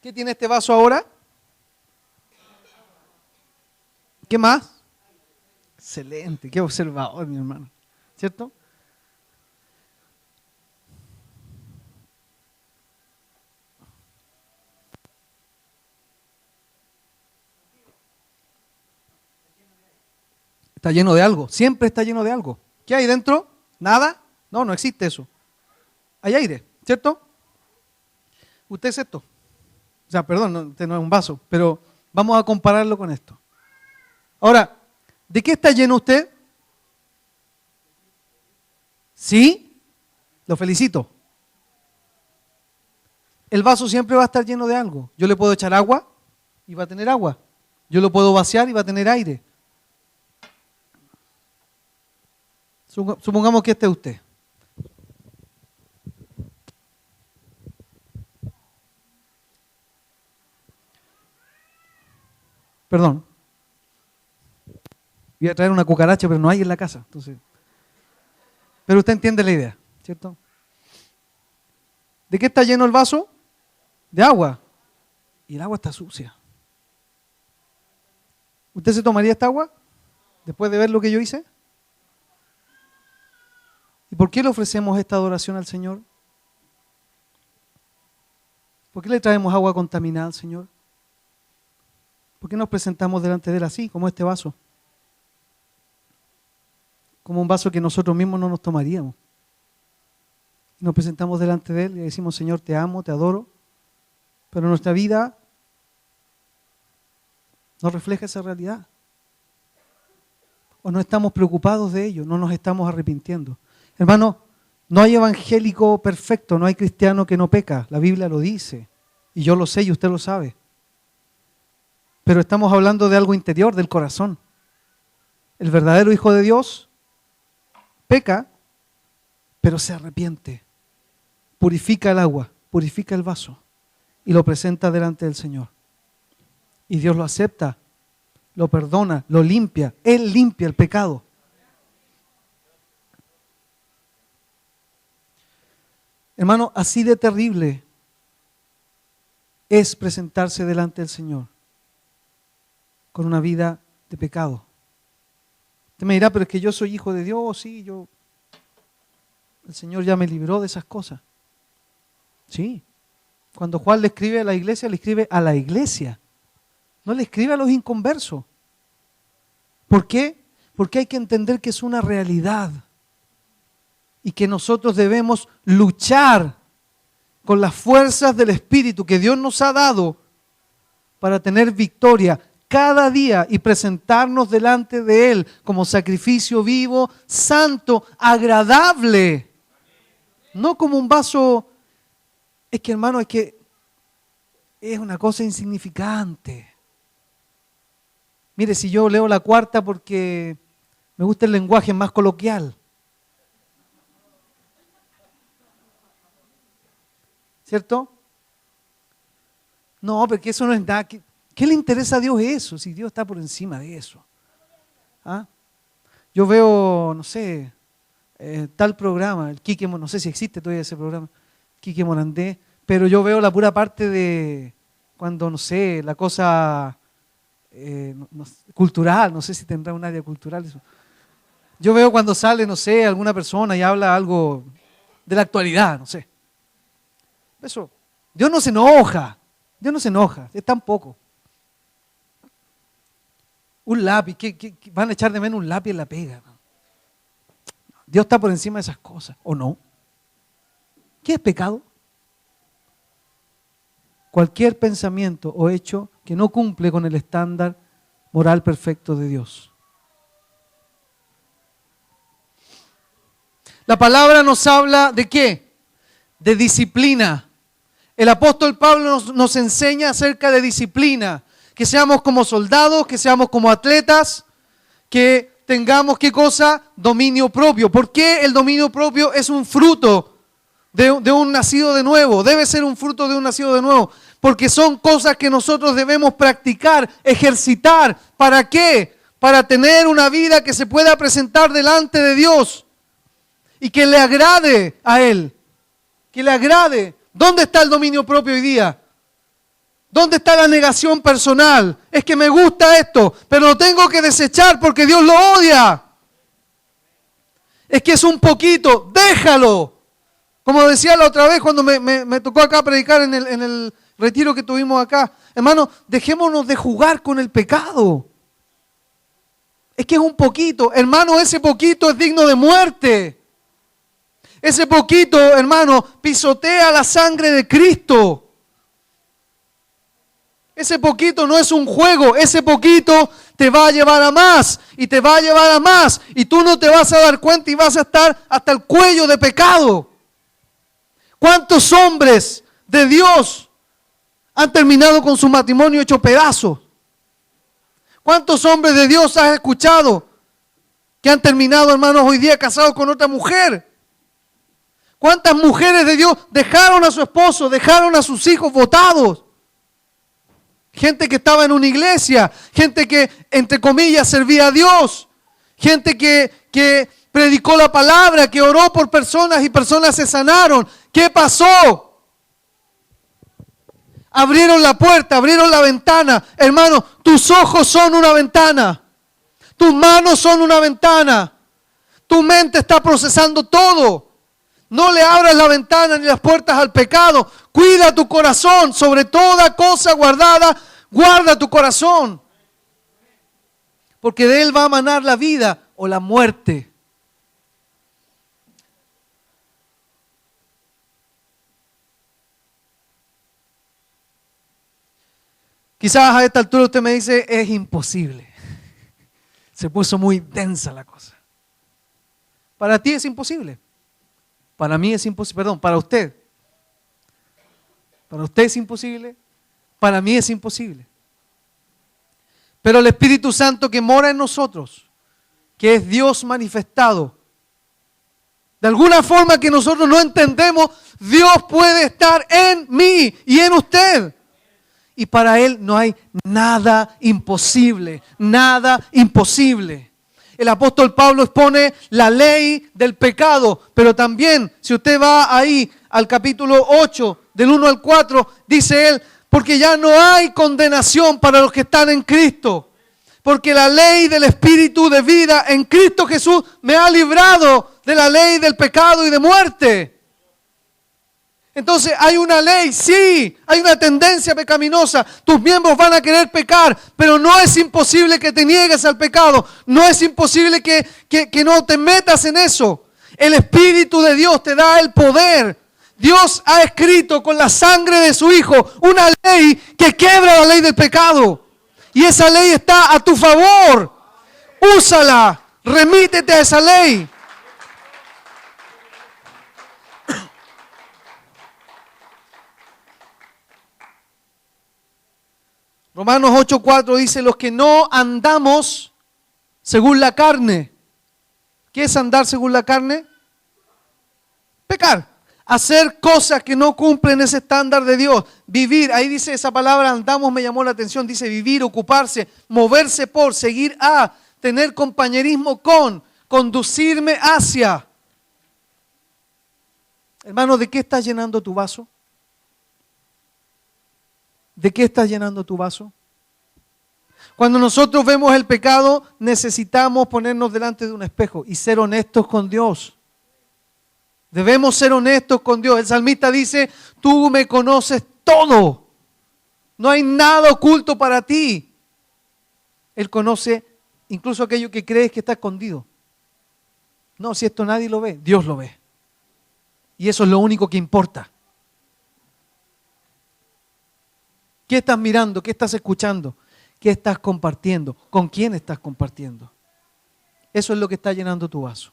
¿Qué tiene este vaso ahora? ¿Qué más? Excelente, qué observador, mi hermano. ¿Cierto? Está lleno de algo, siempre está lleno de algo. ¿Qué hay dentro? ¿Nada? No, no existe eso. Hay aire, ¿cierto? Usted es esto. O sea, perdón, este no es un vaso, pero vamos a compararlo con esto. Ahora, ¿de qué está lleno usted? ¿Sí? Lo felicito. el vaso siempre va a estar lleno de algo. Yo le puedo echar agua y va a tener agua. Yo lo puedo vaciar y va a tener aire. Supongamos que este es usted. Perdón. Voy a traer una cucaracha, pero no hay en la casa. Entonces. Pero usted entiende la idea, ¿cierto? ¿De qué está lleno el vaso? De agua. Y el agua está sucia. ¿Usted se tomaría esta agua después de ver lo que yo hice? ¿Y por qué le ofrecemos esta adoración al Señor? ¿Por qué le traemos agua contaminada al Señor? ¿Por qué nos presentamos delante de Él así, como este vaso? Como un vaso que nosotros mismos no nos tomaríamos. Nos presentamos delante de Él y le decimos, Señor, te amo, te adoro, pero nuestra vida no refleja esa realidad. O no estamos preocupados de ello, no nos estamos arrepintiendo. Hermano, no hay evangélico perfecto, no hay cristiano que no peca, la Biblia lo dice, y yo lo sé y usted lo sabe. Pero estamos hablando de algo interior, del corazón. El verdadero Hijo de Dios peca, pero se arrepiente. Purifica el agua, purifica el vaso y lo presenta delante del Señor. Y Dios lo acepta, lo perdona, lo limpia. Él limpia el pecado. Hermano, así de terrible es presentarse delante del Señor con una vida de pecado. Usted me dirá, pero es que yo soy hijo de Dios, sí, el Señor ya me libró de esas cosas. Sí. Cuando Juan le escribe a la iglesia, le escribe a la iglesia. No le escribe a los inconversos. ¿Por qué? Porque hay que entender que es una realidad y que nosotros debemos luchar con las fuerzas del Espíritu que Dios nos ha dado para tener victoria cada día y presentarnos delante de Él como sacrificio vivo, santo, agradable. No como un vaso. Es que, hermano, es una cosa insignificante. Mire, si yo leo la cuarta porque me gusta el lenguaje más coloquial. ¿Cierto? No, porque eso no es nada. ¿Qué le interesa a Dios eso? Si Dios está por encima de eso. ¿Ah? Yo veo, no sé, tal programa, el Quique, no sé si existe todavía ese programa, Quique Morandé, pero yo veo la pura parte de cuando, no sé, la cosa cultural, no sé si tendrá un área cultural eso. Yo veo cuando sale, no sé, alguna persona y habla algo de la actualidad, no sé. Eso, Dios no se enoja, es tan poco. Un lápiz, ¿qué van a echar de menos un lápiz en la pega? Dios está por encima de esas cosas, ¿o no? ¿Qué es pecado? Cualquier pensamiento o hecho que no cumple con el estándar moral perfecto de Dios. La palabra nos habla ¿de qué? De disciplina. El apóstol Pablo nos enseña acerca de disciplina. Que seamos como soldados, que seamos como atletas, que tengamos, ¿qué cosa? Dominio propio. ¿Por qué el dominio propio es un fruto de un nacido de nuevo? Debe ser un fruto de un nacido de nuevo. Porque son cosas que nosotros debemos practicar, ejercitar. ¿Para qué? Para tener una vida que se pueda presentar delante de Dios y que le agrade a Él. Que le agrade. ¿Dónde está el dominio propio hoy día? ¿Dónde está la negación personal? Es que me gusta esto, pero lo tengo que desechar porque Dios lo odia. Es que es un poquito, déjalo. Como decía la otra vez cuando me tocó acá predicar en el retiro que tuvimos acá. Hermano, dejémonos de jugar con el pecado. Es que es un poquito. Hermano, ese poquito es digno de muerte. Ese poquito, hermano, pisotea la sangre de Cristo. Ese poquito no es un juego, ese poquito te va a llevar a más y te va a llevar a más y tú no te vas a dar cuenta y vas a estar hasta el cuello de pecado. ¿Cuántos hombres de Dios han terminado con su matrimonio hecho pedazos? ¿Cuántos hombres de Dios has escuchado que han terminado, hermanos, hoy día casados con otra mujer? ¿Cuántas mujeres de Dios dejaron a su esposo, dejaron a sus hijos botados? Gente que estaba en una iglesia, gente que, entre comillas, servía a Dios, gente que predicó la palabra, que oró por personas y personas se sanaron. ¿Qué pasó? Abrieron la puerta, abrieron la ventana. Hermano, tus ojos son una ventana. Tus manos son una ventana. Tu mente está procesando todo. No le abras la ventana ni las puertas al pecado. Cuida tu corazón. Sobre toda cosa guardada, guarda tu corazón. Porque de él va a manar la vida o la muerte. Quizás a esta altura usted me dice, es imposible. Se puso muy densa la cosa. Para ti es imposible. Para mí es imposible. Perdón, para usted. Para usted es imposible. Para mí es imposible. Pero el Espíritu Santo que mora en nosotros, que es Dios manifestado, de alguna forma que nosotros no entendemos, Dios puede estar en mí y en usted. Y para Él no hay nada imposible, nada imposible. El apóstol Pablo expone la ley del pecado, pero también, si usted va ahí al capítulo 8, del 1 al 4, dice él, porque ya no hay condenación para los que están en Cristo, porque la ley del Espíritu de vida en Cristo Jesús me ha librado de la ley del pecado y de muerte. Entonces hay una ley, sí, hay una tendencia pecaminosa. Tus miembros van a querer pecar, pero no es imposible que te niegues al pecado. No es imposible que no te metas en eso. El Espíritu de Dios te da el poder. Dios ha escrito con la sangre de su Hijo una ley que quiebra la ley del pecado. Y esa ley está a tu favor. Úsala, remítete a esa ley. Romanos 8:4 dice, los que no andamos según la carne. ¿Qué es andar según la carne? Pecar. Hacer cosas que no cumplen ese estándar de Dios. Vivir, ahí dice esa palabra, andamos, me llamó la atención. Dice vivir, ocuparse, moverse por, seguir a, tener compañerismo con, conducirme hacia. Hermano, ¿de qué estás llenando tu vaso? ¿De qué estás llenando tu vaso? Cuando nosotros vemos el pecado, necesitamos ponernos delante de un espejo y ser honestos con Dios. Debemos ser honestos con Dios. El salmista dice, tú me conoces todo. No hay nada oculto para ti. Él conoce incluso aquello que crees que está escondido. No, si esto nadie lo ve, Dios lo ve. Y eso es lo único que importa. ¿Qué estás mirando? ¿Qué estás escuchando? ¿Qué estás compartiendo? ¿Con quién estás compartiendo? Eso es lo que está llenando tu vaso.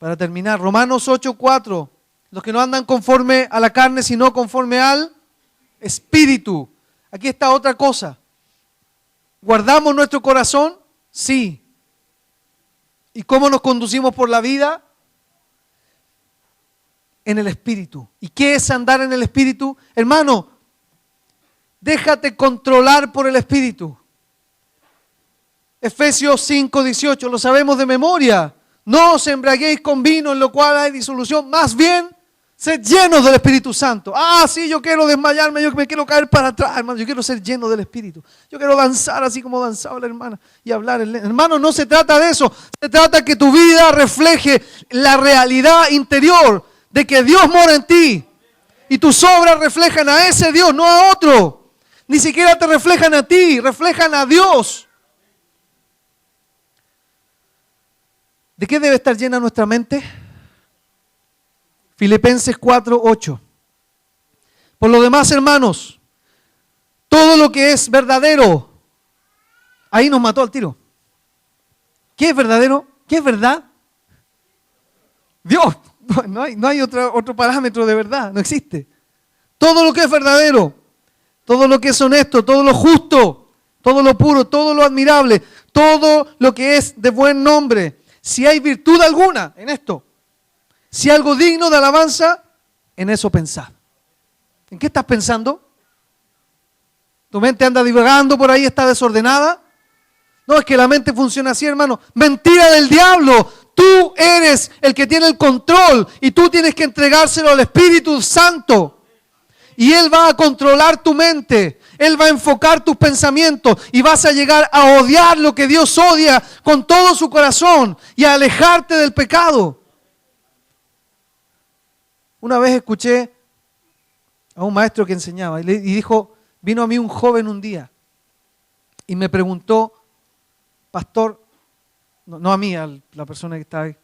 Para terminar, Romanos 8:4, los que no andan conforme a la carne, sino conforme al Espíritu. Aquí está otra cosa. ¿Guardamos nuestro corazón? Sí. ¿Y cómo nos conducimos por la vida? En el Espíritu. ¿Y qué es andar en el Espíritu? Hermano, déjate controlar por el Espíritu. Efesios 5:18, lo sabemos de memoria. No os embriaguéis con vino en lo cual hay disolución, más bien sed llenos del Espíritu Santo. Ah, sí, yo quiero desmayarme, yo me quiero caer para atrás, hermano, yo quiero ser lleno del Espíritu. Yo quiero danzar así como danzaba la hermana y hablar. Hermano, no se trata de eso, se trata que tu vida refleje la realidad interior de que Dios mora en ti y tus obras reflejan a ese Dios, no a otro. Ni siquiera te reflejan a ti, reflejan a Dios. ¿De qué debe estar llena nuestra mente? Filipenses 4:8. Por lo demás, hermanos, todo lo que es verdadero, ahí nos mató al tiro. ¿Qué es verdadero? ¿Qué es verdad? Dios. No hay otro parámetro de verdad, no existe. Todo lo que es verdadero, todo lo que es honesto, todo lo justo, todo lo puro, todo lo admirable, todo lo que es de buen nombre. Si hay virtud alguna en esto, si algo digno de alabanza, en eso pensad. ¿En qué estás pensando? ¿Tu mente anda divagando por ahí, está desordenada? No, es que la mente funciona así, hermano. Mentira del diablo. Tú eres el que tiene el control y tú tienes que entregárselo al Espíritu Santo. Y Él va a controlar tu mente. Él va a enfocar tus pensamientos y vas a llegar a odiar lo que Dios odia con todo su corazón y a alejarte del pecado. Una vez escuché a un maestro que enseñaba y dijo, vino a mí un joven un día y me preguntó, pastor, no a mí, a la persona que está ahí,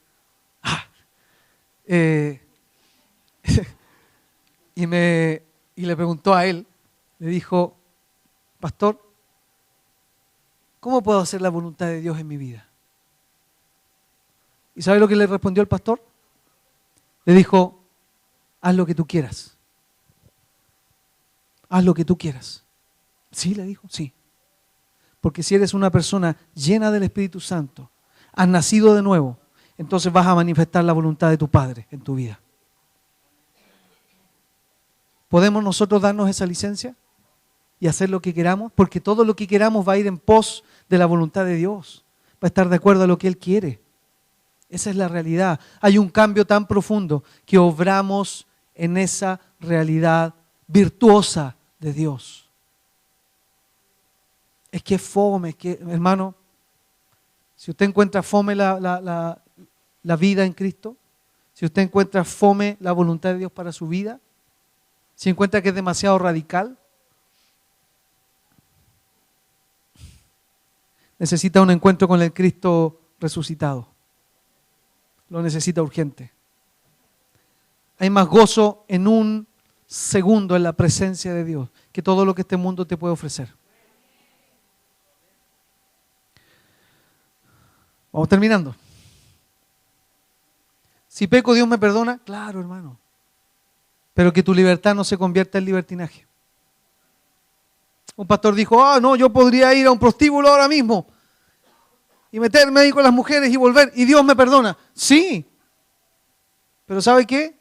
y le preguntó a él, le dijo, pastor, ¿cómo puedo hacer la voluntad de Dios en mi vida? ¿Y sabe lo que le respondió el pastor? Le dijo, haz lo que tú quieras. Haz lo que tú quieras. ¿Sí? Le dijo, sí. Porque si eres una persona llena del Espíritu Santo, has nacido de nuevo, entonces vas a manifestar la voluntad de tu Padre en tu vida. ¿Podemos nosotros darnos esa licencia y hacer lo que queramos? Porque todo lo que queramos va a ir en pos de la voluntad de Dios. Va a estar de acuerdo a lo que Él quiere. Esa es la realidad. Hay un cambio tan profundo que obramos en esa realidad virtuosa de Dios. Es que es fome, hermano, si usted encuentra fome la vida en Cristo, si usted encuentra fome la voluntad de Dios para su vida, si encuentra que es demasiado radical, necesita un encuentro con el Cristo resucitado. Lo necesita urgente. Hay más gozo en un segundo en la presencia de Dios que todo lo que este mundo te puede ofrecer. Vamos terminando. Si peco, Dios me perdona. Claro, hermano. Pero que tu libertad no se convierta en libertinaje. Un pastor dijo, no, yo podría ir a un prostíbulo ahora mismo y meterme ahí con las mujeres y volver, y Dios me perdona. Sí. Pero ¿sabe qué?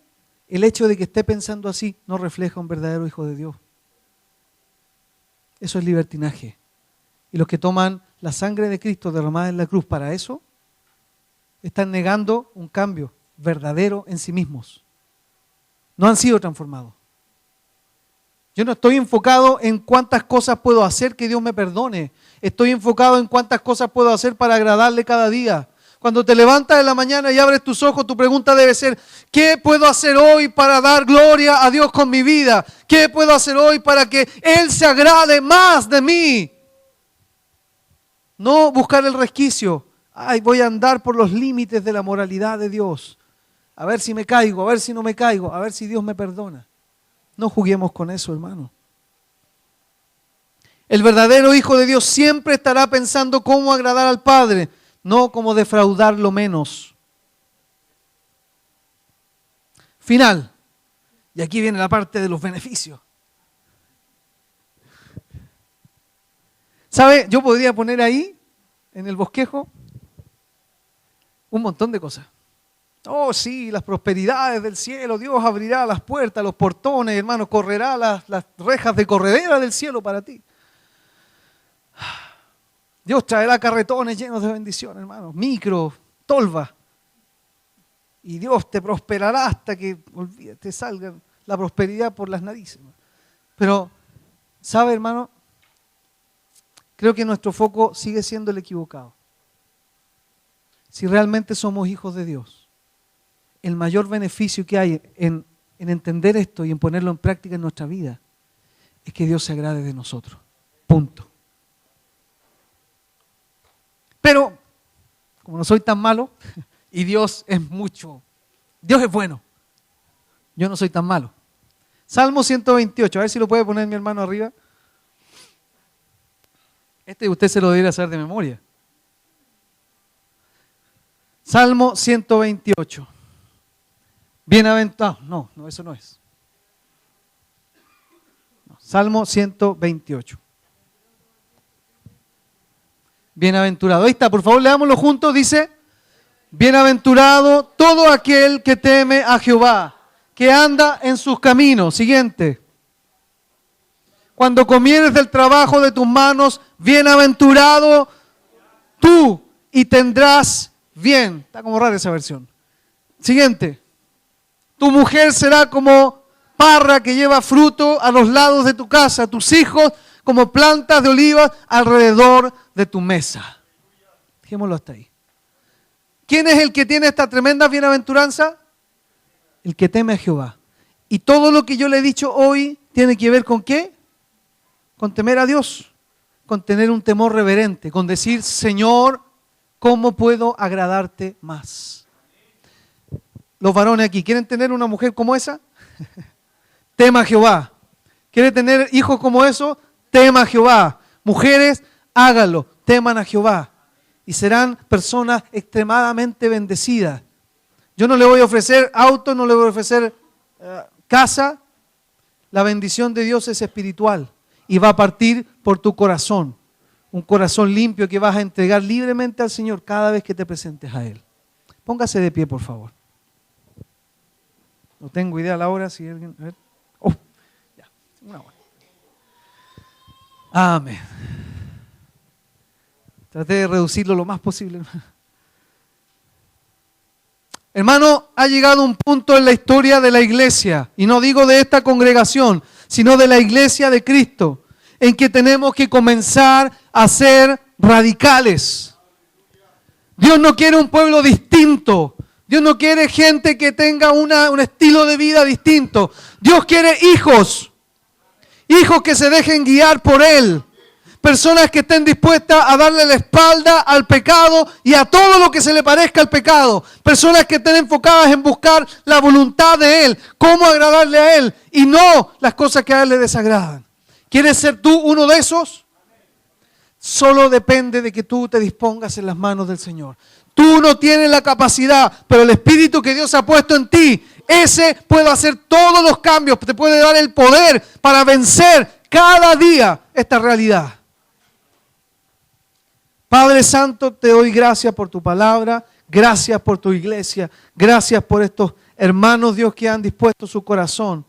El hecho de que esté pensando así no refleja un verdadero hijo de Dios. Eso es libertinaje. Y los que toman la sangre de Cristo derramada en la cruz para eso, están negando un cambio verdadero en sí mismos. No han sido transformados. Yo no estoy enfocado en cuántas cosas puedo hacer que Dios me perdone. Estoy enfocado en cuántas cosas puedo hacer para agradarle cada día. Cuando te levantas en la mañana y abres tus ojos, tu pregunta debe ser, ¿qué puedo hacer hoy para dar gloria a Dios con mi vida? ¿Qué puedo hacer hoy para que Él se agrade más de mí? No buscar el resquicio. Voy a andar por los límites de la moralidad de Dios. A ver si me caigo, a ver si no me caigo, a ver si Dios me perdona. No juguemos con eso, hermano. El verdadero Hijo de Dios siempre estará pensando cómo agradar al Padre, no cómo defraudarlo menos. Final. Y aquí viene la parte de los beneficios. ¿Sabe? Yo podría poner ahí, en el bosquejo, un montón de cosas. Oh, sí, las prosperidades del cielo. Dios abrirá las puertas, los portones, hermano, correrá las rejas de corredera del cielo para ti. Dios traerá carretones llenos de bendición, hermano. Micro, tolva. Y Dios te prosperará hasta que te salga la prosperidad por las narices. Pero, ¿sabe, hermano? Creo que nuestro foco sigue siendo el equivocado. Si realmente somos hijos de Dios, el mayor beneficio que hay en entender esto y en ponerlo en práctica en nuestra vida es que Dios se agrade de nosotros. Punto. Pero, como no soy tan malo, y Dios es Dios es bueno, yo no soy tan malo. Salmo 128, a ver si lo puede poner mi hermano arriba. Usted se lo debería saber de memoria. Salmo 128. Bienaventurado. No, eso no es. No, Salmo 128. Bienaventurado. Ahí está, por favor, leámoslo juntos. Dice, bienaventurado todo aquel que teme a Jehová, que anda en sus caminos. Siguiente. Cuando comieres del trabajo de tus manos, bienaventurado tú y tendrás bien. Está como rara esa versión. Siguiente. Tu mujer será como parra que lleva fruto a los lados de tu casa, tus hijos como plantas de olivas alrededor de tu mesa. Dejémoslo hasta ahí. ¿Quién es el que tiene esta tremenda bienaventuranza? El que teme a Jehová. Y todo lo que yo le he dicho hoy tiene que ver con ¿qué? Con temer a Dios, con tener un temor reverente, con decir, Señor, ¿cómo puedo agradarte más? Los varones aquí, ¿quieren tener una mujer como esa? Tema a Jehová. ¿Quieren tener hijos como eso? Tema a Jehová. Mujeres, háganlo, teman a Jehová. Y serán personas extremadamente bendecidas. Yo no le voy a ofrecer auto, no le voy a ofrecer casa. La bendición de Dios es espiritual y va a partir por tu corazón. Un corazón limpio que vas a entregar libremente al Señor cada vez que te presentes a Él. Póngase de pie, por favor. No tengo idea a la hora, si alguien... A ver. Oh, ya, una hora. Amén. Traté de reducirlo lo más posible. Hermano, ha llegado un punto en la historia de la iglesia, y no digo de esta congregación, sino de la iglesia de Cristo, en que tenemos que comenzar a ser radicales. Dios no quiere un pueblo distinto. Dios no quiere gente que tenga un estilo de vida distinto. Dios quiere hijos que se dejen guiar por Él. Personas que estén dispuestas a darle la espalda al pecado y a todo lo que se le parezca al pecado. Personas que estén enfocadas en buscar la voluntad de Él, cómo agradarle a Él y no las cosas que a Él le desagradan. ¿Quieres ser tú uno de esos? Solo depende de que tú te dispongas en las manos del Señor. Tú no tienes la capacidad, pero el Espíritu que Dios ha puesto en ti, ese puede hacer todos los cambios, te puede dar el poder para vencer cada día esta realidad. Padre Santo, te doy gracias por tu palabra, gracias por tu iglesia, gracias por estos hermanos, Dios, que han dispuesto su corazón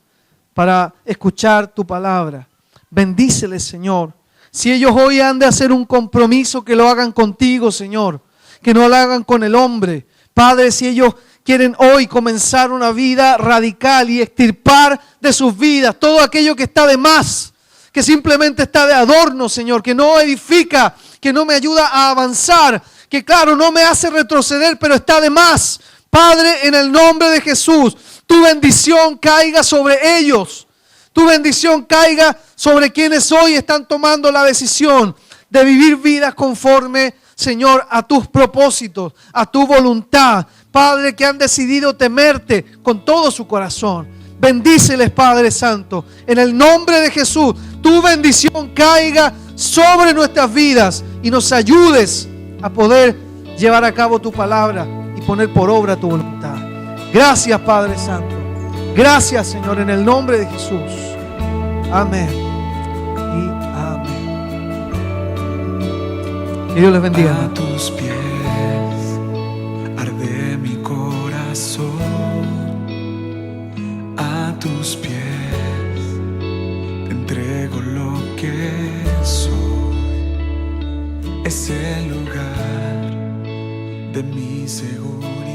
para escuchar tu palabra. Bendíceles, Señor. Si ellos hoy han de hacer un compromiso, que lo hagan contigo, Señor, que no lo hagan con el hombre. Padre, si ellos quieren hoy comenzar una vida radical y extirpar de sus vidas todo aquello que está de más, que simplemente está de adorno, Señor, que no edifica, que no me ayuda a avanzar, que claro, no me hace retroceder, pero está de más. Padre, en el nombre de Jesús, tu bendición caiga sobre ellos. Tu bendición caiga sobre quienes hoy están tomando la decisión de vivir vidas conforme, Señor, a tus propósitos, a tu voluntad. Padre, que han decidido temerte con todo su corazón. Bendíceles, Padre Santo. En el nombre de Jesús, tu bendición caiga sobre nuestras vidas y nos ayudes a poder llevar a cabo tu palabra y poner por obra tu voluntad. Gracias, Padre Santo. Gracias, Señor, en el nombre de Jesús. Amén y amén. Que Dios les bendiga. A tus pies arde mi corazón. A tus pies te entrego lo que soy. Es el lugar de mi seguridad.